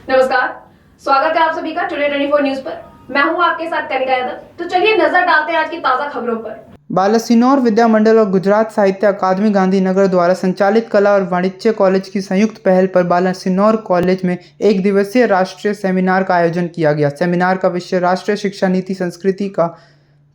नमस्कार, स्वागत है आप सभी का टुडे 24 न्यूज पर। मैं हूं आपके साथ कनिका यादव। तो चलिए नजर डालते हैं आज की ताजा खबरों पर। बालासिनोर विद्या मंडल और गुजरात साहित्य अकादमी गांधीनगर द्वारा संचालित कला और वाणिज्य कॉलेज की संयुक्त पहल पर बालासिनोर कॉलेज में एक दिवसीय राष्ट्रीय सेमिनार का आयोजन किया गया। सेमिनार का विषय राष्ट्रीय शिक्षा नीति संस्कृति का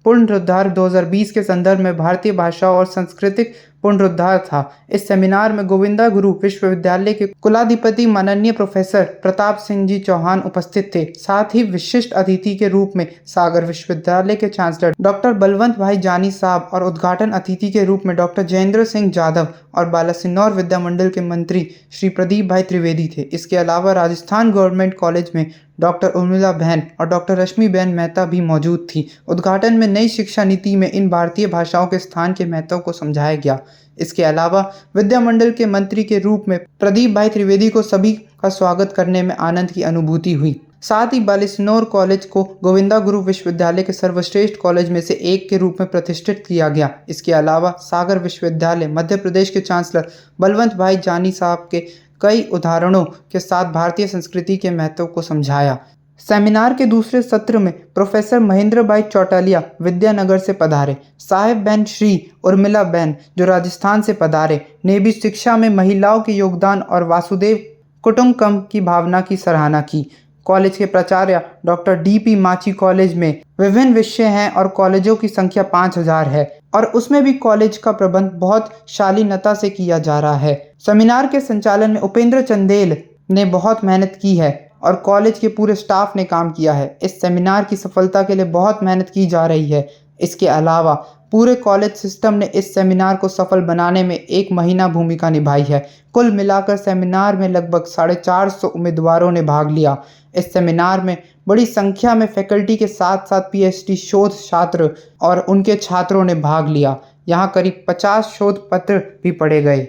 पुनरुद्धार 2020 के संदर्भ में भारतीय भाषा और सांस्कृतिक पुनरुद्धार था। इस सेमिनार में गोविंदा गुरु विश्वविद्यालय के कुलाधिपति माननीय प्रोफेसर प्रताप सिंह जी चौहान उपस्थित थे। साथ ही विशिष्ट अतिथि के रूप में सागर विश्वविद्यालय के चांसलर डॉक्टर बलवंत भाई जानी साहब और उद्घाटन अतिथि के रूप में डॉक्टर जयेंद्र सिंह जाधव और बालासिनोर विद्या मंडल के मंत्री श्री प्रदीप भाई त्रिवेदी थे। इसके अलावा राजस्थान गवर्नमेंट कॉलेज में डॉक्टर उर्मिला बहन और डॉक्टर रश्मि बहन मेहता भी मौजूद थी। उद्घाटन में नई शिक्षा नीति में इन भारतीय भाषाओं के स्थान के महत्व को समझाया गया। इसके अलावा विद्या मंडल के मंत्री के रूप में प्रदीप भाई त्रिवेदी को सभी का स्वागत करने में आनंद की अनुभूति हुई। साथ ही बालासिनोर कॉलेज को गोविंदा गुरु विश्वविद्यालय के सर्वश्रेष्ठ कॉलेज में से एक के रूप में प्रतिष्ठित किया गया। इसके अलावा सागर विश्वविद्यालय मध्य प्रदेश के चांसलर बलवंत भाई जानी साहब के कई उदाहरणों के साथ भारतीय संस्कृति के महत्व को समझाया। सेमिनार के दूसरे सत्र में प्रोफेसर महेंद्र भाई चौटालिया विद्यानगर से पधारे। साहिब बहन श्री उर्मिला बहन जो राजस्थान से पधारे ने भी शिक्षा में महिलाओं के योगदान और वासुदेव कुटुंबकम की भावना की सराहना की। कॉलेज के प्राचार्य डॉक्टर डी.पी. माची कॉलेज में विभिन्न विषय हैं और कॉलेजों की संख्या 5000 है और उसमें भी कॉलेज का प्रबंध बहुत शालीनता से किया जा रहा है। सेमिनार के संचालन में उपेंद्र चंदेल ने बहुत मेहनत की है और कॉलेज के पूरे स्टाफ ने काम किया है। इस सेमिनार की सफलता के लिए बहुत मेहनत की जा रही है। इसके अलावा पूरे कॉलेज सिस्टम ने इस सेमिनार को सफल बनाने में 1 महीना भूमिका निभाई है। कुल मिलाकर सेमिनार में लगभग 450 उम्मीदवारों ने भाग लिया। इस सेमिनार में बड़ी संख्या में फैकल्टी के साथ साथ पीएचडी शोध छात्र और उनके छात्रों ने भाग लिया। यहाँ करीब 50 शोध पत्र भी पढ़े गए।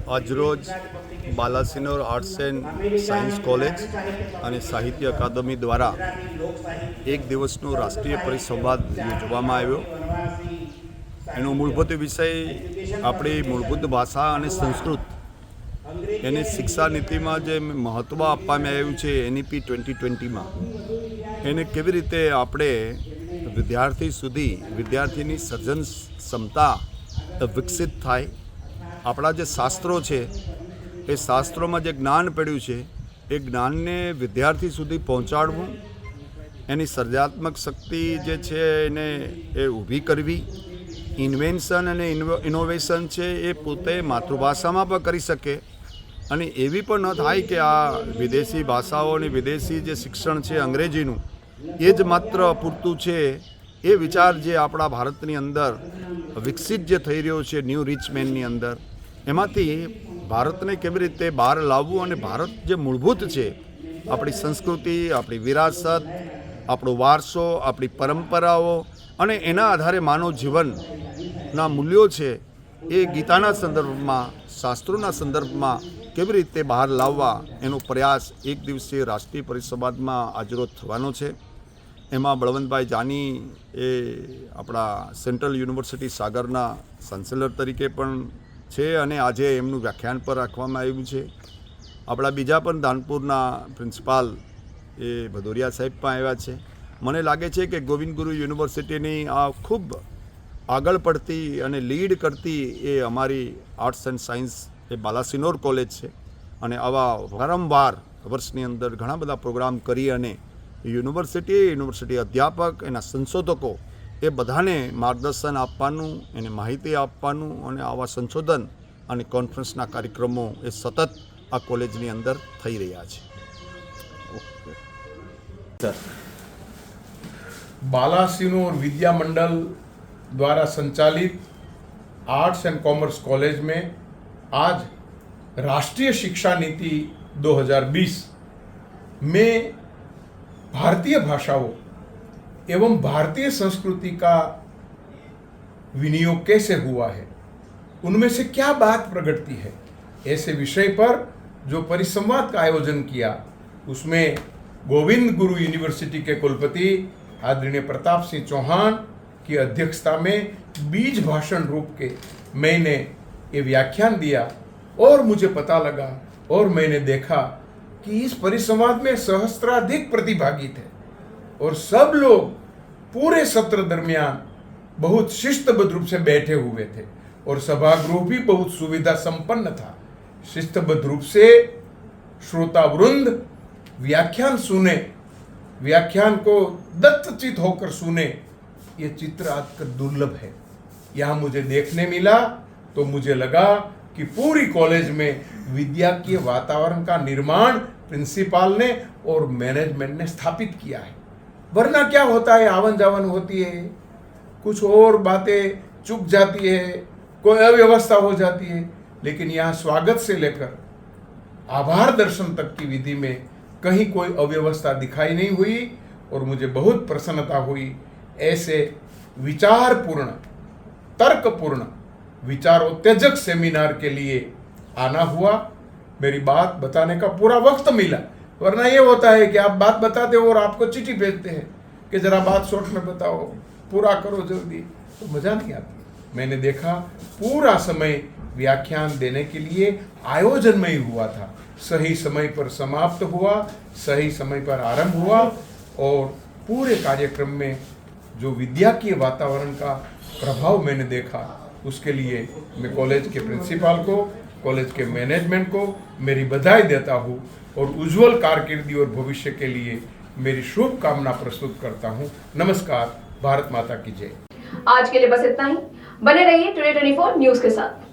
આજરોજ Balasinor arts and science college અને સાહિત્ય અકાદમી દ્વારા એક દિવસનો રાષ્ટ્રીય પરિસંવાદ યોજવામાં આવ્યો। એનો મૂળભૂત વિષય આપણી મૂળભૂત ભાષા અને સંસ્કૃત એને શિક્ષા નીતિમાં જે મહત્ત્વ આપવામાં આવ્યું છે NEP 2020માં એને કેવી રીતે આપણે વિદ્યાર્થી સુધી વિદ્યાર્થીની સર્જન ક્ષમતા વિકસિત થાય। આપણા જે શાસ્ત્રો છે એ શાસ્ત્રોમાં જે જ્ઞાન પડ્યું છે એ જ્ઞાનને વિદ્યાર્થી સુધી પહોંચાડવું, એની સર્જનાત્મક શક્તિ જે છે એને એ ઊભી કરવી, ઇન્વેન્શન અને ઇનોવેશન છે એ પોતે માતૃભાષામાં પણ કરી શકે અને એવી પણ ન થાય કે આ વિદેશી ભાષાઓ અને વિદેશી જે શિક્ષણ છે અંગ્રેજીનું એ જ માત્ર પૂરતું છે। એ વિચાર જે આપણા ભારતની અંદર વિકસિત જે થઈ રહ્યો છે ન્યૂ રિચ મેનની અંદર એમાંથી ભારતને કેવી રીતે બહાર લાવવું અને ભારત જે મૂળભૂત છે આપણી સંસ્કૃતિ, આપણી વિરાસત, આપણો વારસો, આપણી પરંપરાઓ અને એના આધારે માનવ જીવનના મૂલ્યો છે એ ગીતાના સંદર્ભમાં, શાસ્ત્રોના સંદર્ભમાં કેવી રીતે બહાર લાવવા એનો પ્રયાસ એક દિવસીય રાષ્ટ્રીય પરિસંવાદમાં આજરોજ થવાનો છે। એમાં બળવંતભાઈ જાની એ આપણા સેન્ટ્રલ યુનિવર્સિટી સાગરના ચાન્સેલર તરીકે પણ છે અને આજે એમનું વ્યાખ્યાન પર રાખવામાં આવ્યું છે। આપણા બીજા પણ ધાનપુરના પ્રિન્સિપાલ એ ભદોરિયા સાહેબ પણ આવ્યા છે। મને લાગે છે કે ગોવિંદ ગુરુ યુનિવર્સિટીની આ ખૂબ આગળ પડતી અને લીડ કરતી એ અમારી arts and science A Balasinor college છે અને આવા વારંવાર વર્ષની અંદર ઘણા બધા પ્રોગ્રામ કરી અને યુનિવર્સિટી અધ્યાપક એના સંશોધકો એ બધાને માર્ગદર્શન આપવાનું, એને માહિતી આપવાનું અને આવા સંશોધન અને કોન્ફરન્સના કાર્યક્રમો એ સતત આ કોલેજની અંદર થઈ રહ્યા છે। बालासिनोर विद्या मंडल द्वारा संचालित आर्ट्स एंड कॉमर्स कॉलेज में आज राष्ट्रीय शिक्षा नीति 2020 में भारतीय भाषाओं एवं भारतीय संस्कृति का विनियोग कैसे हुआ है, उनमें से क्या बात प्रगटती है, ऐसे विषय पर जो परिसंवाद का आयोजन किया उसमें गोविंद गुरु यूनिवर्सिटी के कुलपति आदरणीय प्रताप सिंह चौहान की अध्यक्षता में बीज भाषण रूप के मैंने ये व्याख्यान दिया और मुझे पता लगा और मैंने देखा कि इस परिसंवाद में सहस्त्राधिक प्रतिभागी थे और सब लोग पूरे सत्र दरमियान बहुत शिस्तबद्ध रूप से बैठे हुए थे और सभागृह भी बहुत सुविधा संपन्न था। शिस्तबद्ध रूप से श्रोतावृंद व्याख्यान सुने, व्याख्यान को दत्तचित होकर सुने, ये चित्र आजकल दुर्लभ है। यहाँ मुझे देखने मिला तो मुझे लगा कि पूरी कॉलेज में विद्या के वातावरण का निर्माण प्रिंसिपाल ने और मैनेजमेंट ने स्थापित किया है। वरना क्या होता है, आवन जावन होती है, कुछ और बातें चुक जाती है, कोई अव्यवस्था हो जाती है, लेकिन यहाँ स्वागत से लेकर आभार दर्शन तक की विधि में कहीं कोई अव्यवस्था दिखाई नहीं हुई और मुझे बहुत प्रसन्नता हुई। ऐसे विचारपूर्ण, तर्कपूर्ण, विचारोत्तेजक सेमिनार के लिए आना हुआ, मेरी बात बताने का पूरा वक्त मिला। वरना ये होता है कि आप बात बताते हो और आपको चिट्ठी भेजते हैं कि जरा बात शॉर्ट में बताओ, पूरा करो जल्दी, तो मजा नहीं आती। मैंने देखा पूरा समय व्याख्यान देने के लिए आयोजन में ही हुआ था, सही समय पर समाप्त हुआ, सही समय पर आरंभ हुआ और पूरे कार्यक्रम में जो विद्या के वातावरण का प्रभाव मैंने देखा, उसके लिए मैं कॉलेज के प्रिंसिपल को, कॉलेज के मैनेजमेंट को मेरी बधाई देता हूँ और उज्जवल कारकिर्दी और भविष्य के लिए मेरी शुभकामना प्रस्तुत करता हूँ। नमस्कार, भारत माता की जय। आज के लिए बस इतना ही। बने रहिए टुडे 24 न्यूज के साथ।